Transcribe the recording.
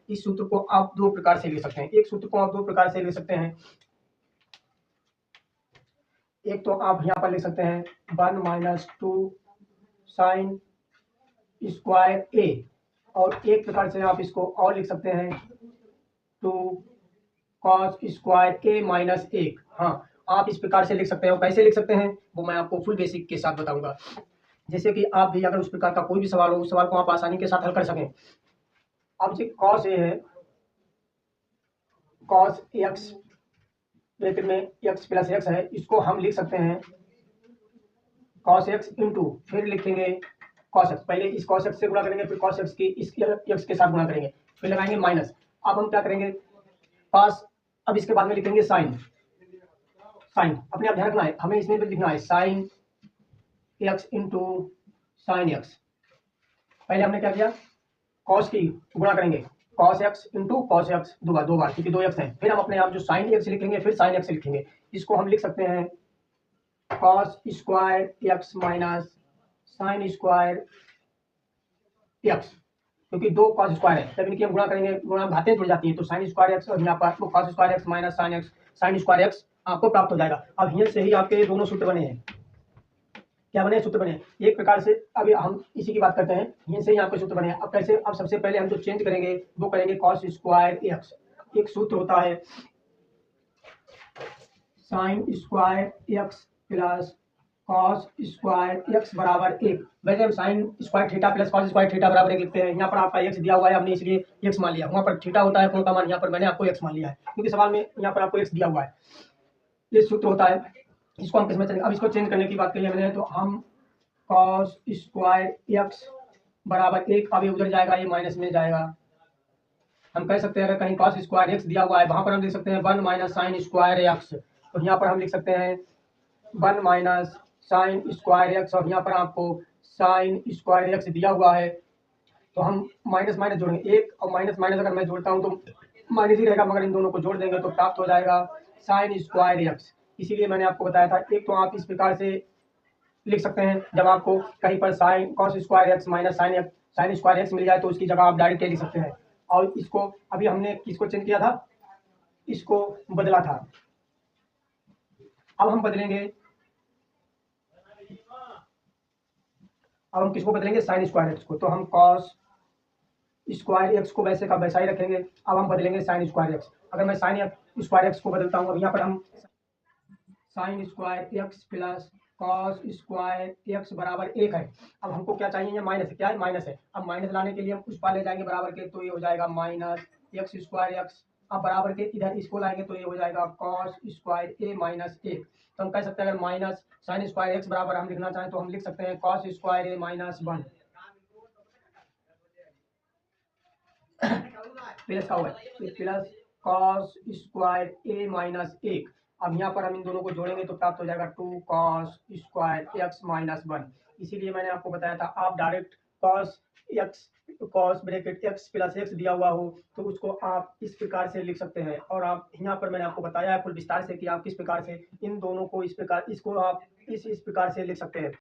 इस सूत्र को आप दो प्रकार से लिख सकते हैं। एक सूत्र को आप दो प्रकार से लिख सकते हैं। एक तो आप यहाँ पर लिख सकते हैं 1 माइनस 2 साइन स्क्वायर ए, और एक प्रकार से आप इसको और लिख सकते हैं 2 कॉस स्क्वायर ए माइनस 1। हाँ, आप इस प्रकार से लिख सकते हैं। और कैसे लिख सकते हैं वो मैं आपको फुल बेसिक के साथ बताऊंगा, जैसे कि आप भी अगर उस प्रकार का कोई भी सवाल हो, उस सवाल को आप आसानी के साथ हल कर सकें। अब जो कॉस ए है, कॉस एक्स ब्रैकेट में एक्स प्लस एक्स है, इसको हम लिख सकते हैं कॉस एक्स इंटू, फिर लिखेंगे कॉस एक्स। पहले इस कॉस एक्स से गुणा करेंगे, फिर कॉस एक्स की इस एक्स के साथ गुणा करेंगे, फिर लगाएंगे माइनस। अब हम क्या करेंगे पास, अब इसके बाद में लिखेंगे साइन। साइन अपने आप ध्यान रखना है, हमें इसमें भी लिखना है sine x into sine x. पहले हमने क्या किया, कॉस की गुणा करेंगे, cos x into cos x दो बार क्योंकि दो एक्स हैं। फिर हम अपने आप जो साइन एक्स लिखेंगे, फिर साइन एक्स लिखेंगे। इसको हम लिख सकते हैं cos square x minus sine square x, क्योंकि दो कॉस स्क्वायर है, जब इनकी हम गुणा करेंगे, गुणा घातें जुड़ जाती हैं, तो साइन स्क्वायर एक्स और यहाँ पर तो cos square x minus sine x, sign square x आपको प्राप्त हो जाएगा। अब यहाँ से ही आपके ये दोनों सूत्र बने हैं। क्या बने, सूत्र बने एक प्रकार से। अभी हम इसी की बात करते हैं, यहीं से ही आपके सूत्र बने हैं। अब कैसे, अब सबसे पहले हम जो चेंज करेंगे वो करेंगे कॉस स्क्वायर एक्स। एक सूत्र होता है sign square x plus cos square x बराबर 1। वैसे हम sine square theta plus cos square theta बराबर 1 लिखते हैं। यहाँ पर आपका एक्स दिया हुआ है, हमने इसलिए एक्स मान लिया। वहाँ पर थीटा होता है कोण का मान, यहाँ पर मैंने आपको एक्स मान लिया है क्योंकि सवाल में यहाँ पर आपको एक्स दिया हुआ है। ये सूत्र होता है, इसको हम किसमें चेंज, अब इसको चेंज करने की बात करी हमने, तो हम कॉस स्क्वायर एक्स बराबर 1, अब ये उधर जाएगा, ये माइनस में जाएगा। हम कह सकते हैं अगर कहीं कॉस स्क्वायर एक्स दिया हुआ है, वहां पर हम लिख सकते हैं 1 माइनस साइन स्क्वायर एक्स, तो यहाँ पर हम लिख सकते हैं 1 माइनस साइन स्क्वायर एक्स, और यहाँ पर आपको साइन स्क्वायर एक्स दिया हुआ है, तो हम माइनस माइनस जोड़ेंगे। एक और माइनस माइनस अगर मैं जोड़ता हूँ तो माइनस ही रहेगा, मगर इन दोनों को जोड़ देंगे तो प्राप्त हो जाएगा साइन स्क्वायर एक्स। इसीलिए मैंने आपको बताया था, एक तो आप इस प्रकार से लिख सकते हैं, जब आपको कहीं पर sine cos square x minus sine square x मिल जाए तो उसकी जगह आप डायरेक्ट लिख सकते हैं। और इसको अभी हमने किसको चेंज किया था, इसको बदला था, अब हम बदलेंगे, अब हम किसको बदलेंगे, साइन स्क्वायर एक्स को। तो हम कॉस स्क्वायर एक्स को वैसे का वैसा ही रखेंगे, अब हम बदलेंगे साइन स्क्वायर एक्स। अगर मैं साइन स्क्वायर एक्स को बदलता हूँ, अब यहाँ पर हम sign square x plus cos square x बराबर 1 है। अब हमको क्या चाहिए, ये माइनस है, क्या है, माइनस है। अब माइनस लाने के लिए हम उस पार ले जाएंगे बराबर के, तो ये हो जाएगा माइनस एक्स स्क्वायर एक्स। अब बराबर के इधर इसको लाएंगे तो ये हो जाएगा कॉस स्क्वायर ए माइनस 1। तो हम कह सकते हैं अगर माइनस साइन स्क्वायर एक्स बराबर हम लिखना चाहें तो हम लिख सकते हैं कॉस स्क्वायर ए माइनस 1 प्लस का हुआ है प्लस कॉस स्क्वायर ए माइनस 1। अब यहाँ पर हम इन दोनों को जोड़ेंगे तो प्राप्त हो जाएगा 2 कॉस स्क्वायर एक्स माइनस 1। इसीलिए मैंने आपको बताया था, आप direct cos x, cos bracket x plus x दिया हुआ हो तो उसको आप इस प्रकार से लिख सकते हैं। और आप यहाँ पर मैंने आपको बताया है फुल विस्तार से कि आप किस प्रकार से इन दोनों को इस प्रकार, इसको आप इस प्रकार से लिख सकते हैं।